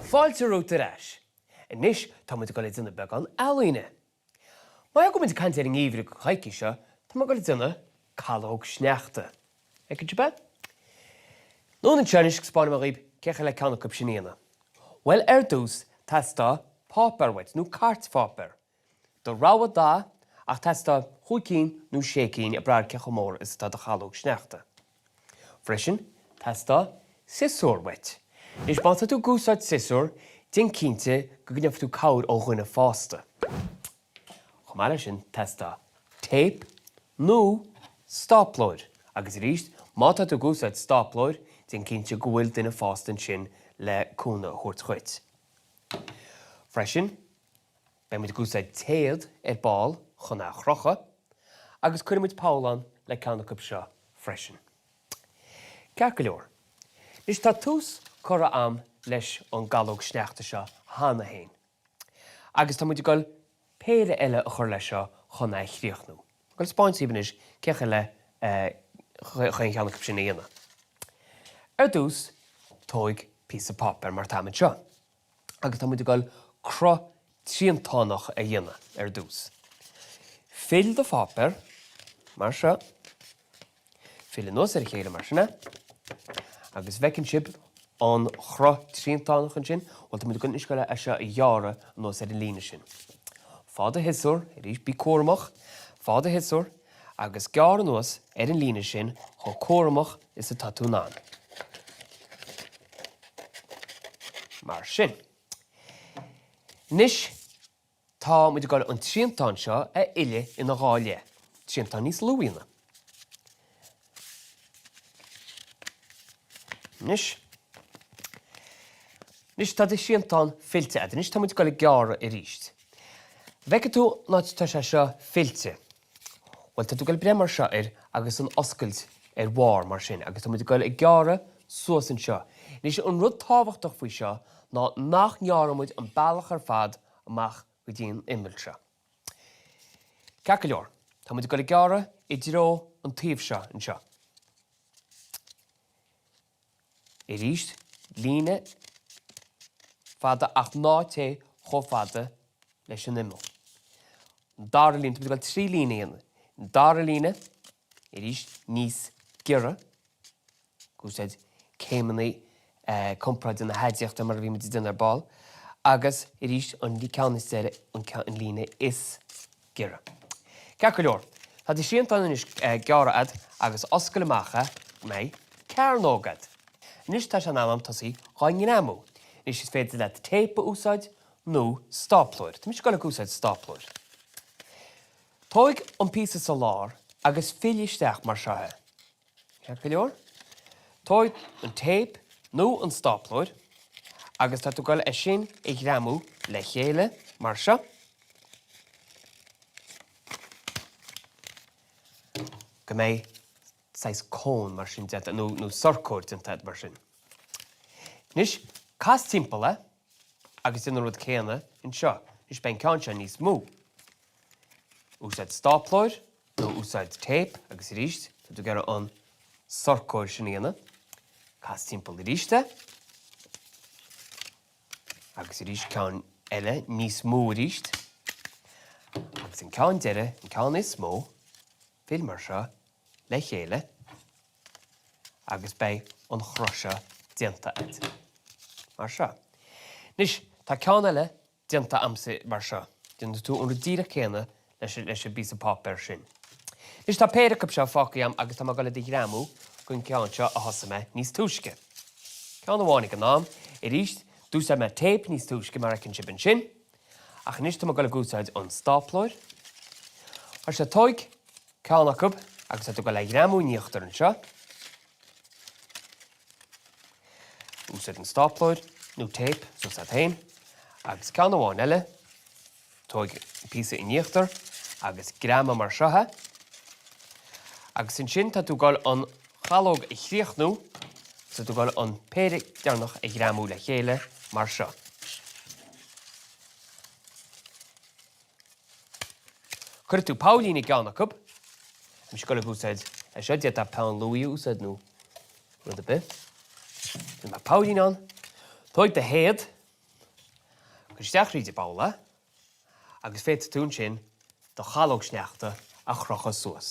Fáilte rúta eis. Inis tá muid go le duna beag an ealaine. Má go muid cant ar an íomhre go chaici seo, tá go le duna calóg sneachta. Ag go be? Nún an tseanis go spáinna mar riomh cecha le ceanna go sinnéana. Well dús testa pápar weit, nó cart pápar. Do ráha dá ach testa chuicín nó sécín a brar cecha mór is tá a chalóg sneachta. Freisin testa sisúr weit. Is banta tú gúsáid sisúr, din cínte go gneamh tú cáir ó chuine fásta. Chomáile sin testa tape nó stoploid. Agus ríist, má tá tú gúsáid stoploid, din cínte go bhfuil duine fástan sin le cúna chuirt chuit. Freisin, be muid gúsáid téad ball chuna chrocha, agus cuirimid Pálan le ceannach seo freisin. Ceach go leor. Is tá tús cora am leis an galóg sneachta seo hána hain. Agus tá muid goil péire eile a chur lei seo chuna chríochnú. Goil spáintíban is cecha le chuin cheannach sin éana. Dús tóig písa pápar mar táid seo. Agus tá muid goil cro tríontánach a dhéana dús. Fill do pápar, mar seo. Fill an os chéile mar sinna. Agus bhecinn sib an chro tríontánach an sin, bhil tá muid gon iscoile a seo i dheara an os an líne sin. Fád a hisúr, rís bí córamach, fád a hisúr, agus gear an os an líne sin, cho córamach is a tatúnán. Mar sin. Nis tá muid goil an tríontán seo a ile ina gháile. Tríontán níos luína. Nis tá de tríontán filte a nis tá muid goil geara i ríist. Bheice tú náid tá sé seo filte. Well tá tú goil bremar seo agus an oscailt mhar mar sin, agus tá muid goil i geara suas an seo. Nis an rud táhachtach faoi seo ná nach nearamid an bailach ar fad amach go dtíon imbil seo. Ceach go leor, tá muid goil i geara i ddró an taobh seo an seo. I ríist, líne fada ach náte cho fada leis an imbil. Dar líne, tá muid goil trí líne dhéana. Dar líne, i ríist níos gira, gúsaid céimanaí compráid in na heideachta mar bhí muid duine ar ball, agus i ríist an lí ceannas deire an líne is gira. Ceach go leor, tá de tríontán is geara agus oscail amacha mé cearnógad. Nis tá an am tasí gáin amú. Nis is féidir le tape úsáid nó stoploid. Tá mis goil úsáid stoploid. Tóig an písa sa lár agus filisteach mar seothe. Ceach go leor? Tóig an tape nó an stoploid, agus tá tú goil sin ag ramú le chéile mar seo. Go mé sais cón mar sin dead nó sorcóid an tead mar sin. Nis, cas timppla agus in rud céanna in seo, nis ben ceanse níos mú. Úsáid stoploid nó úsáid tape agus i ríist, tá tú gar an sorcóid sin éana. Cas timppla i ríiste. Agus i ríist ceann eile níos mó i ríist. Agus an ceann deire, an ceann is mó, fil mar seo le chéile, agus bei an chroise dianta ed. Mar seo. Nis, tá ceann eile dianta amsa mar seo. Dianta tú an díra céanna leis a bísa pápar sin. Nis tá péireachab seo fácaí am agus tá goile dig ramú gon ceann seo a thosa me níos túisce. Ceann amháinnig an nám, i ríist dúsa me tape níos túisce mar ecinn sib an sin, ach nis tá goile gúsáid an stoploid. Ar sé tóig ceannachab agus tú go le ramú níochttar an seo. Úsáid an stoploid nó tape so sa tain, agus ceann amháin eile, tóig písa i níochttar agus grama mar seothe. Agus in sin tá tú goil an chalóg i chríochnú, so tú goil an péiric dearnach ag ramú le chéile mar seo. Chuir tú Paulín i gceannachab, mis goil úsáid a seo diaad a Paul Louis úsáid nó rud a bit. Má Paulín an, tóig de héad agus deachrí de bála, agus féit tún sin do chalóg sneachta a chrochas suas.